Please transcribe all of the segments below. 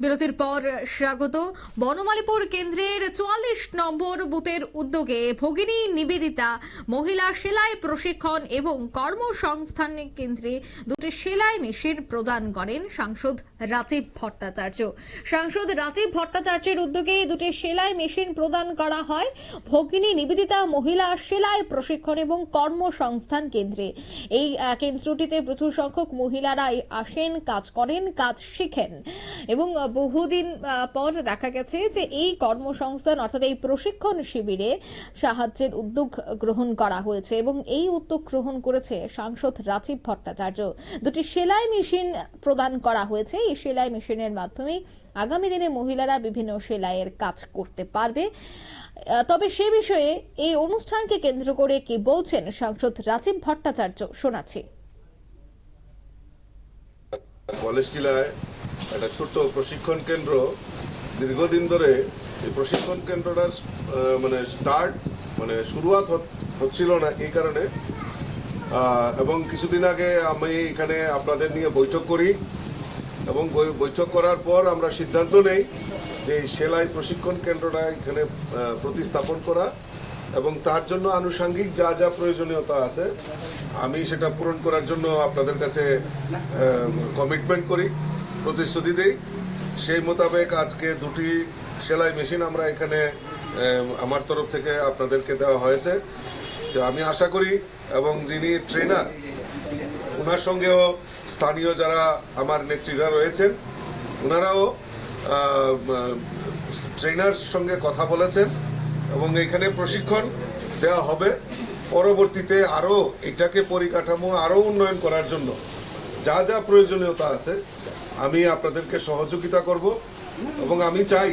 বিরতির পর স্বাগত। বনমালীপুর কেন্দ্রের 44 নম্বর বুথের উদ্যোগে ভগিনী নিবেদিতা মহিলা সেলাই প্রশিক্ষণ এবং কর্মসংস্থান কেন্দ্রে দুটি সেলাই মেশিন প্রদান করেন সাংসদ রাজীব ভট্টাচার্য। সাংসদ রাজীব ভট্টাচার্যের উদ্যোগে দুটি সেলাই মেশিন প্রদান করা হয় ভগিনী নিবেদিতা মহিলা সেলাই প্রশিক্ষণ এবং কর্মসংস্থান কেন্দ্রে। এই কেন্দ্রটিতে প্রচুর সংখ্যক মহিলারাই আসেন, কাজ করেন, কাজ শিখেন এবং বহুদিন পর দেখা গেছে যে এই কর্মসংস্থান অর্থাৎ এই প্রশিক্ষণ শিবিরে সাহায্যের উদ্যোগ গ্রহণ করা হয়েছে এবং এই উদ্যোগ গ্রহণ করেছে সাংসদ রাজীব ভট্টাচার্য। দুটি সেলাই মেশিন প্রদান করা হয়েছে। এই সেলাই মেশিনের মাধ্যমে আগামী দিনে মহিলারা বিভিন্ন সেলাইয়ের কাজ করতে পারবে। তবে সে বিষয়ে এই অনুষ্ঠানকে কেন্দ্র করে কি বলছেন সাংসদ রাজীব ভট্টাচার্য শোনাচ্ছি। একটা ছোট্ট প্রশিক্ষণ কেন্দ্র, দীর্ঘদিন ধরে এই প্রশিক্ষণ কেন্দ্রটার শুরুয়াত হচ্ছিল না এই কারণে, এবং কিছুদিন আগে আমি এখানে আপনাদের নিয়ে বৈঠক করি এবং বৈঠক করার পর আমরা সিদ্ধান্ত নেই যে সেলাই প্রশিক্ষণ কেন্দ্রটা এখানে প্রতিস্থাপন করা এবং তার জন্য আনুষঙ্গিক যা যা প্রয়োজনীয়তা আছে আমি সেটা পূরণ করার জন্য আপনাদের কাছে কমিটমেন্ট করি, প্রতিশ্রুতি দেই। সেই মোতাবেক আজকে দুটি সেলাই মেশিন আমরা এখানে আমার তরফ থেকে আপনাদেরকে দেওয়া হয়েছে। আমি আশা করি এবং যিনি ট্রেনার ওনার সঙ্গেও স্থানীয় যারা আমার নেত্রীরা রয়েছেন ওনারাও ট্রেনার সঙ্গে কথা বলেছেন এবং এখানে প্রশিক্ষণ দেওয়া হবে। পরবর্তীতে আরো এটাকে পরিকাঠামো আরো উন্নয়ন করার জন্য যা যা প্রয়োজনীয়তা আছে আমি আপনাদেরকে সহযোগিতা করব এবং আমি চাই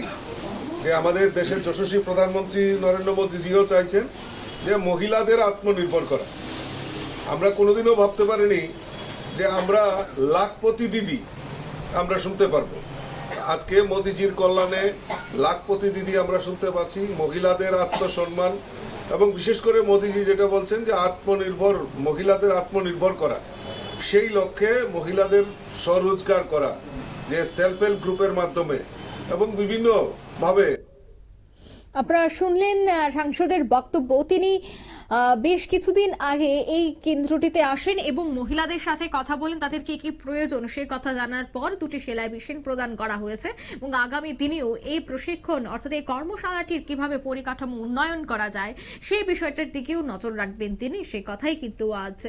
যে আমাদের দেশের যশস্বী প্রধানমন্ত্রী নরেন্দ্র মোদীজিও চাইছেন যে মহিলাদের আত্মনির্ভর করা। আমরা কোনোদিনও ভাবতে পারিনি যে আমরা লাখপতি দিদি আমরা শুনতে পারবো। আজকে মোদীজির কল্যাণে লাখপতি দিদি আমরা শুনতে পাচ্ছি। মহিলাদের আত্মসম্মান এবং বিশেষ করে মোদীজি যেটা বলছেন যে আত্মনির্ভর, মহিলাদের আত্মনির্ভর করা, সেই লক্ষ্যে মহিলাদের স্বরোজগার করা, যে সেলফ হেল্প গ্রুপের মাধ্যমে এবং বিভিন্ন ভাবে। আপনারা শুনলেন সাংসদের বক্তব্য। তিনি বেশ কিছুদিন আগে এই কেন্দ্রটিতে আসেন এবং মহিলাদের সাথে কথা বলেন, তাদের কি কি প্রয়োজন সে কথা জানার পর দুটি সেলাই মেশিন প্রদান করা হয়েছে এবং আগামী দিনেও এই প্রশিক্ষণ অর্থাৎ এই কর্মশালাটির কিভাবে পরিকাঠামো উন্নয়ন করা যায় সেই বিষয়টার দিকেও নজর রাখবেন তিনি। সে কথাই কিন্তু আজ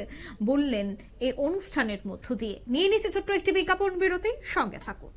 বললেন এই অনুষ্ঠানের মধ্য দিয়ে। নিয়ে নিচ্ছে ছোট্ট একটি বিজ্ঞাপন বিরতি, সঙ্গে থাকুন।